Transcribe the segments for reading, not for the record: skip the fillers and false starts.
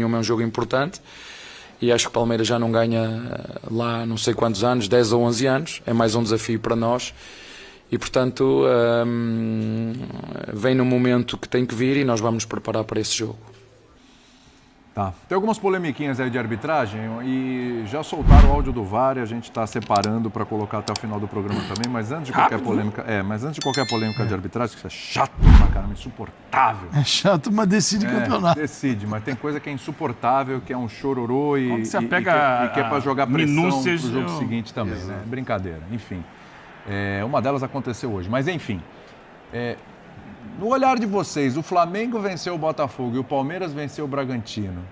É um jogo importante e acho que o Palmeiras já não ganha lá não sei quantos anos, 10 ou 11 anos, é mais um desafio para nós e portanto vem no momento que tem que vir e nós vamos nos preparar para esse jogo. Tá. Tem algumas polemiquinhas aí de arbitragem e já soltaram o áudio do VAR e a gente está separando para colocar até o final do programa também, mas antes de qualquer polêmica de arbitragem, que isso é chato pra caramba, insuportável. É chato, mas decide campeonato. Decide, mas tem coisa que é insuportável, que é um chororô e você que é para jogar pressão pro jogo seguinte também, né? Brincadeira, enfim. Uma delas aconteceu hoje, mas enfim. No olhar de vocês, o Flamengo venceu o Botafogo e o Palmeiras venceu o Bragantino.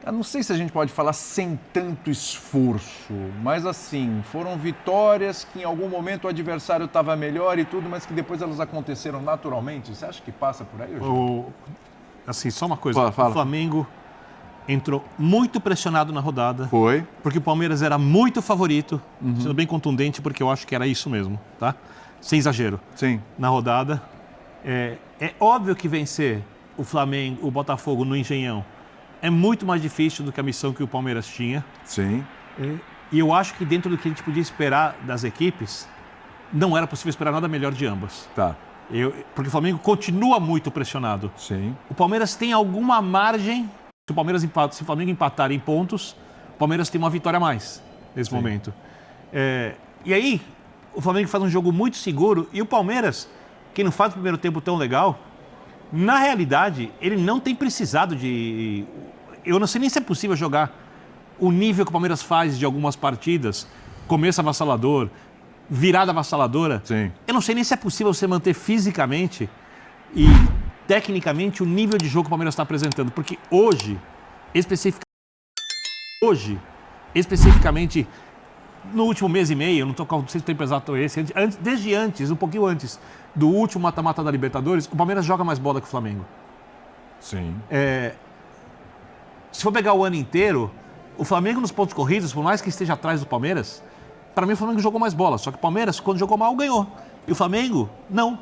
Eu não sei se a gente pode falar sem tanto esforço, mas assim, foram vitórias que em algum momento o adversário estava melhor e tudo, mas que depois elas aconteceram naturalmente. Você acha que passa por aí? Assim, só uma coisa. Fala. O Flamengo entrou muito pressionado na rodada. Foi. Porque o Palmeiras era muito favorito, sendo bem contundente, porque eu acho que era isso mesmo, tá? Sem exagero. Sim. Na rodada. É óbvio que vencer o Flamengo, o Botafogo no Engenhão é muito mais difícil do que a missão que o Palmeiras tinha. Sim. E eu acho que dentro do que a gente podia esperar das equipes, não era possível esperar nada melhor de ambas. Tá. Porque o Flamengo continua muito pressionado. Sim. O Palmeiras tem alguma margem. Se o Flamengo empatar em pontos, o Palmeiras tem uma vitória a mais nesse momento. E aí, o Flamengo faz um jogo muito seguro e o Palmeiras, que não faz o primeiro tempo tão legal, na realidade, ele não tem precisado de... Eu não sei nem se é possível jogar o nível que o Palmeiras faz de algumas partidas, começo avassalador, virada avassaladora. Sim. Eu não sei nem se é possível você manter fisicamente e tecnicamente o nível de jogo que o Palmeiras está apresentando. Porque hoje, especificamente, no último mês e meio, eu não sei se o tempo exato esse, desde antes, um pouquinho antes do último mata-mata da Libertadores, o Palmeiras joga mais bola que o Flamengo. Sim. Se for pegar o ano inteiro, o Flamengo nos pontos corridos, por mais que esteja atrás do Palmeiras, para mim o Flamengo jogou mais bola. Só que o Palmeiras, quando jogou mal, ganhou. E o Flamengo, não.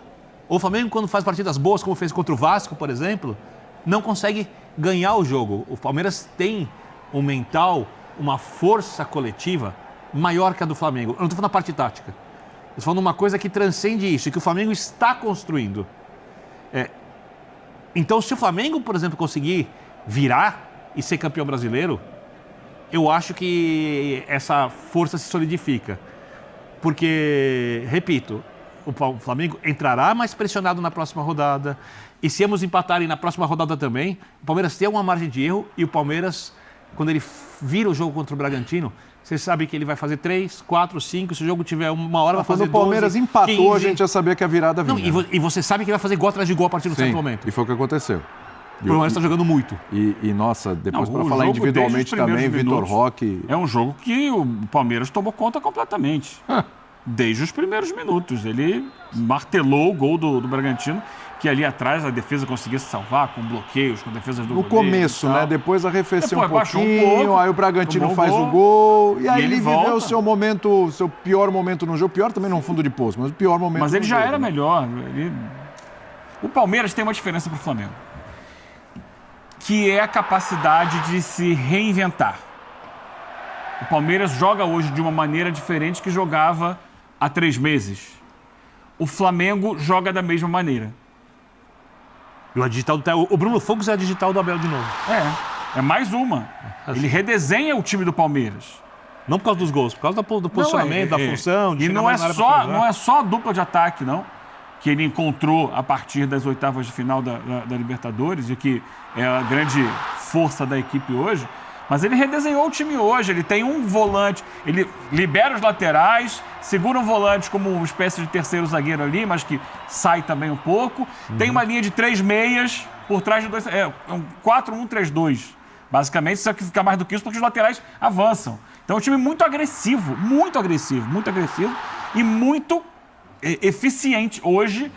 Ou o Flamengo, quando faz partidas boas, como fez contra o Vasco, por exemplo, não consegue ganhar o jogo. O Palmeiras tem um mental, uma força coletiva maior que a do Flamengo. Eu não estou falando da parte tática. Eu estou falando uma coisa que transcende isso, e que o Flamengo está construindo. Então, se o Flamengo, por exemplo, conseguir virar e ser campeão brasileiro, eu acho que essa força se solidifica. Porque, repito, o Flamengo entrará mais pressionado na próxima rodada, e se ambos empatarem na próxima rodada também, o Palmeiras tem uma margem de erro, e o Palmeiras, quando ele vira o jogo contra o Bragantino, você sabe que ele vai fazer 3, 4, 5, se o jogo tiver uma hora, vai fazer 12, quando o Palmeiras empatou, 15. a gente já sabia que a virada vinha. Não, e você sabe que ele vai fazer gol atrás de gol a partir de um certo momento. E foi o que aconteceu. O Palmeiras está jogando muito. Nossa, depois para falar individualmente também, Vitor Roque... É um jogo que o Palmeiras tomou conta completamente. Desde os primeiros minutos. Ele martelou o gol do Bragantino, que ali atrás a defesa conseguia se salvar com bloqueios, com defesas do No goleiro. começo, né? Depois arrefeceu um baixou pouquinho, pouco, aí o Bragantino tomou faz o o gol, e aí e ele ele viveu volta. o seu pior momento no jogo. Pior também no fundo de poço, mas o pior momento Mas ele no já jogo, era né? melhor. O Palmeiras tem uma diferença para o Flamengo, que é a capacidade de se reinventar. O Palmeiras joga hoje de uma maneira diferente que jogava há 3 meses. O Flamengo joga da mesma maneira. E o Bruno Fux é a digital do Abel de novo. É mais uma. Ele redesenha o time do Palmeiras. Não por causa dos gols, por causa do posicionamento, da função. E não é só a dupla de ataque, não, que ele encontrou a partir das oitavas de final da Libertadores, e que é a grande força da equipe hoje, mas ele redesenhou o time hoje. Ele tem um volante, ele libera os laterais, segura um volante como uma espécie de terceiro zagueiro ali, mas que sai também um pouco. Tem uma linha de 3 meias por trás de 2... É um 4-1-3-2, basicamente, só que fica mais do que isso porque os laterais avançam. Então é um time muito agressivo e muito eficiente. Hoje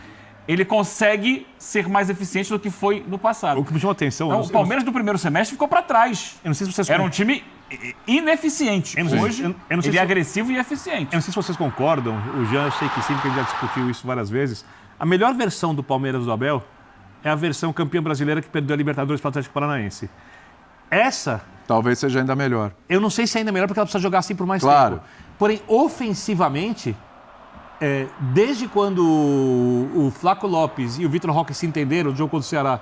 ele consegue ser mais eficiente do que foi no passado. O que me chamou a atenção... Não, o Palmeiras do primeiro semestre ficou para trás. Eu não sei se vocês... Era um time ineficiente. Hoje ele é agressivo e eficiente. Eu não sei se vocês concordam, o Jean, eu sei que sim, porque ele já discutiu isso várias vezes. A melhor versão do Palmeiras do Abel é a versão campeã brasileira que perdeu a Libertadores para o Atlético Paranaense. Essa, Talvez seja ainda melhor. eu não sei se é ainda melhor porque ela precisa jogar assim por mais Claro. tempo. Porém, ofensivamente, desde quando o Flaco Lopes e o Vitor Roque se entenderam, o jogo contra o Ceará,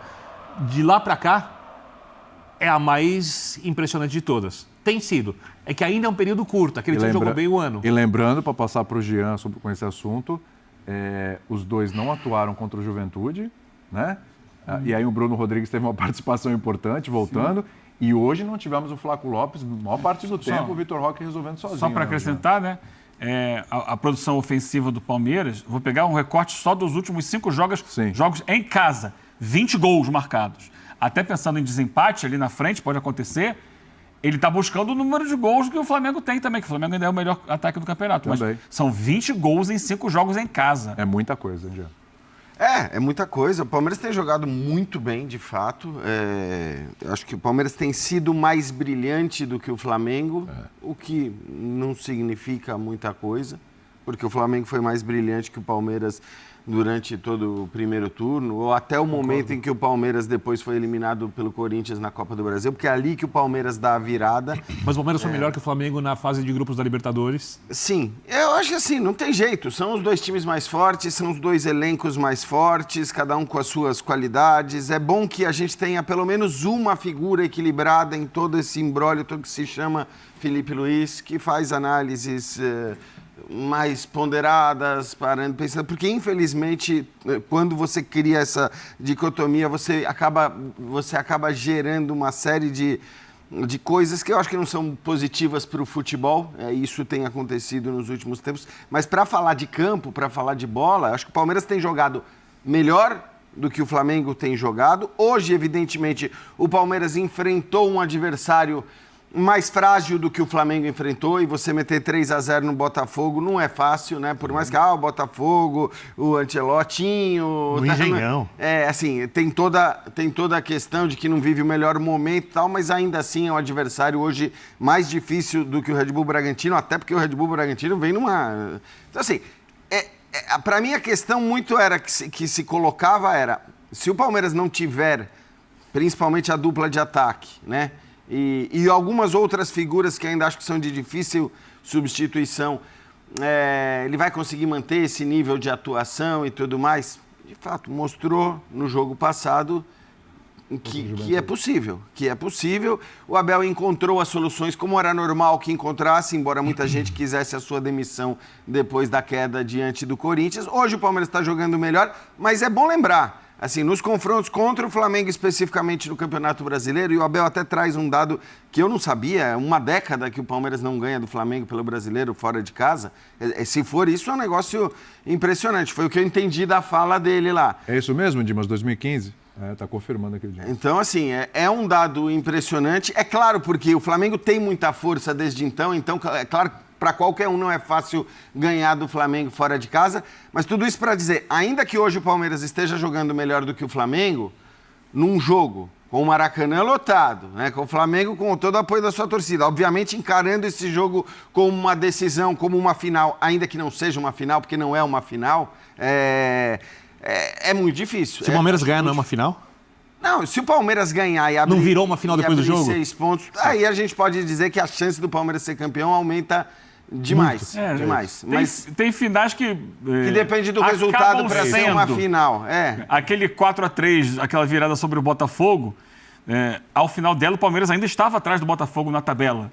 de lá pra cá, é a mais impressionante de todas. Tem sido. É que ainda é um período curto. Aquele time jogou bem o ano. E lembrando, para passar para o Jean com esse assunto, os dois não atuaram contra o Juventude, né? E aí o Bruno Rodrigues teve uma participação importante, voltando. Sim. E hoje não tivemos o Flaco Lopes, na maior parte do tempo, o Vitor Roque resolvendo sozinho. Só para acrescentar, né? A produção ofensiva do Palmeiras, vou pegar um recorte só dos últimos 5 jogos em casa. 20 gols marcados. Até pensando em desempate ali na frente, pode acontecer. Ele está buscando o número de gols que o Flamengo tem também, que o Flamengo ainda é o melhor ataque do campeonato. Também. Mas são 20 gols em 5 jogos em casa. É muita coisa, Jean. É muita coisa. O Palmeiras tem jogado muito bem, de fato. Acho que o Palmeiras tem sido mais brilhante do que o Flamengo, o que não significa muita coisa, porque o Flamengo foi mais brilhante que o Palmeiras durante todo o primeiro turno, ou até o momento em que o Palmeiras depois foi eliminado pelo Corinthians na Copa do Brasil, porque é ali que o Palmeiras dá a virada. Mas o Palmeiras foi melhor que o Flamengo na fase de grupos da Libertadores? Sim, eu acho que assim, não tem jeito. São os dois times mais fortes, são os dois elencos mais fortes, cada um com as suas qualidades. É bom que a gente tenha pelo menos uma figura equilibrada em todo esse imbróglio, todo que se chama Felipe Luiz, que faz análises mais ponderadas, pensando, porque infelizmente quando você cria essa dicotomia, você acaba gerando uma série de coisas que eu acho que não são positivas para o futebol. Isso tem acontecido nos últimos tempos, mas para falar de campo, para falar de bola, acho que o Palmeiras tem jogado melhor do que o Flamengo tem jogado. Hoje, evidentemente, o Palmeiras enfrentou um adversário mais frágil do que o Flamengo enfrentou, e você meter 3-0 no Botafogo não é fácil, né? Por mais que o Botafogo, o Ancelotinho... O Engenhão. Assim, tem toda a questão de que não vive o melhor momento e tal, mas ainda assim é um adversário hoje mais difícil do que o Red Bull Bragantino, até porque o Red Bull Bragantino vem numa... Então, assim, para mim a questão muito era que se colocava era, se o Palmeiras não tiver, principalmente a dupla de ataque, né? E algumas outras figuras que ainda acho que são de difícil substituição, ele vai conseguir manter esse nível de atuação e tudo mais? De fato, mostrou no jogo passado que é possível. O Abel encontrou as soluções como era normal que encontrasse, embora muita gente quisesse a sua demissão depois da queda diante do Corinthians. Hoje o Palmeiras está jogando melhor, mas é bom lembrar, assim, nos confrontos contra o Flamengo, especificamente no Campeonato Brasileiro, e o Abel até traz um dado que eu não sabia, 1 década que o Palmeiras não ganha do Flamengo pelo Brasileiro fora de casa. Se for isso, é um negócio impressionante. Foi o que eu entendi da fala dele lá. É isso mesmo, Dimas, 2015? Tá confirmando aqui o dia. Então, assim, é um dado impressionante. É claro, porque o Flamengo tem muita força desde então, é claro que para qualquer um não é fácil ganhar do Flamengo fora de casa, mas tudo isso para dizer, ainda que hoje o Palmeiras esteja jogando melhor do que o Flamengo, num jogo com o Maracanã lotado, né, com o Flamengo com todo o apoio da sua torcida, obviamente encarando esse jogo como uma decisão, como uma final, ainda que não seja uma final, porque não é uma final, é muito difícil. Se o Palmeiras ganhar, não é uma final? Não, se o Palmeiras ganhar e abrir... Não virou uma final depois do jogo? 6 pontos, aí a gente pode dizer que a chance do Palmeiras ser campeão aumenta demais. Mas tem finais que depende do resultado para ser uma final. Aquele 4-3, aquela virada sobre o Botafogo, ao final dela o Palmeiras ainda estava atrás do Botafogo na tabela.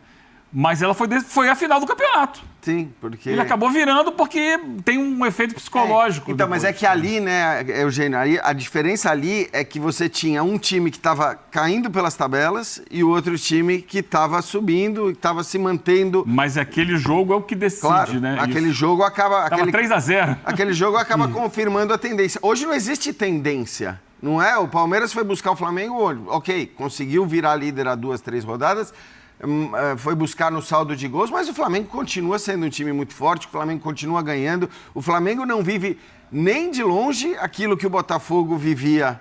Mas ela foi a final do campeonato. Sim, porque... Ele acabou virando porque tem um efeito psicológico. Então, mas é que ali, né, Eugênio, a diferença ali é que você tinha um time que estava caindo pelas tabelas e o outro time que estava subindo, que estava se mantendo. Mas aquele jogo é o que decide, claro, né? Aquele jogo acaba... Estava 3-0. Aquele jogo acaba confirmando a tendência. Hoje não existe tendência, não é? O Palmeiras foi buscar o Flamengo hoje. Ok, conseguiu virar líder há 2, 3 rodadas, foi buscar no saldo de gols, mas o Flamengo continua sendo um time muito forte, o Flamengo continua ganhando. O Flamengo não vive nem de longe aquilo que o Botafogo vivia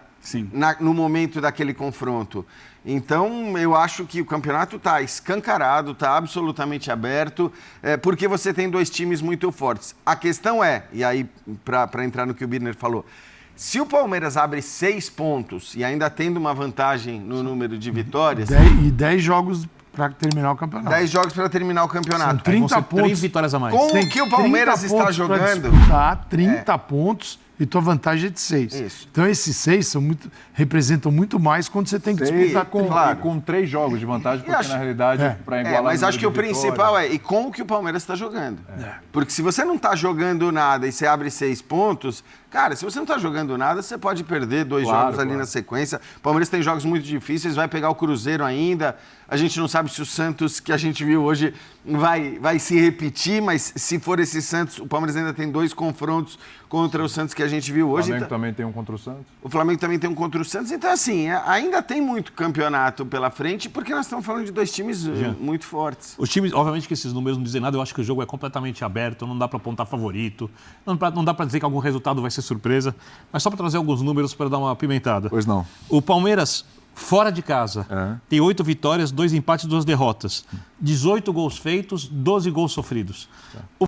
no momento daquele confronto. Então, eu acho que o campeonato está escancarado, está absolutamente aberto, porque você tem 2 times muito fortes. A questão é, e aí para entrar no que o Birner falou, Se o Palmeiras abre 6 pontos e ainda tendo uma vantagem no número de vitórias, 10 jogos para terminar o campeonato. 10 jogos para terminar o campeonato. São 30 pontos. 3 vitórias a mais. Com Tem o que o Palmeiras 30 está pontos pra jogando... disputar, 30 pontos e tua vantagem é de 6. Isso. Então esses 6 representam muito mais quando você tem que disputar com, claro. e com 3 jogos de vantagem, porque acho- na realidade, para igualar mas o acho que o número de principal vitórias- é, e com o que o Palmeiras está jogando. Porque se você não está jogando nada e você abre 6 pontos, cara, se você não está jogando nada, você pode perder 2 Claro, jogos ali claro. na sequência. O Palmeiras tem jogos muito difíceis, vai pegar o Cruzeiro ainda. A gente não sabe se o Santos, que a gente viu hoje, vai se repetir, mas se for esse Santos, o Palmeiras ainda tem 2 confrontos contra o Santos que a gente viu O hoje. Flamengo Então- também tem um contra o Santos. o Flamengo também tem um contra o Santos. Então, assim, ainda tem muito campeonato pela frente, porque nós estamos falando de 2 times muito fortes. Os times, obviamente que esses números não dizem nada, eu acho que o jogo é completamente aberto, não dá para apontar favorito, não dá para dizer que algum resultado vai ser surpresa, mas só para trazer alguns números para dar uma apimentada. Pois não. O Palmeiras, fora de casa, É. tem 8 vitórias, 2 empates e 2 derrotas. 18 gols feitos, 12 gols sofridos. O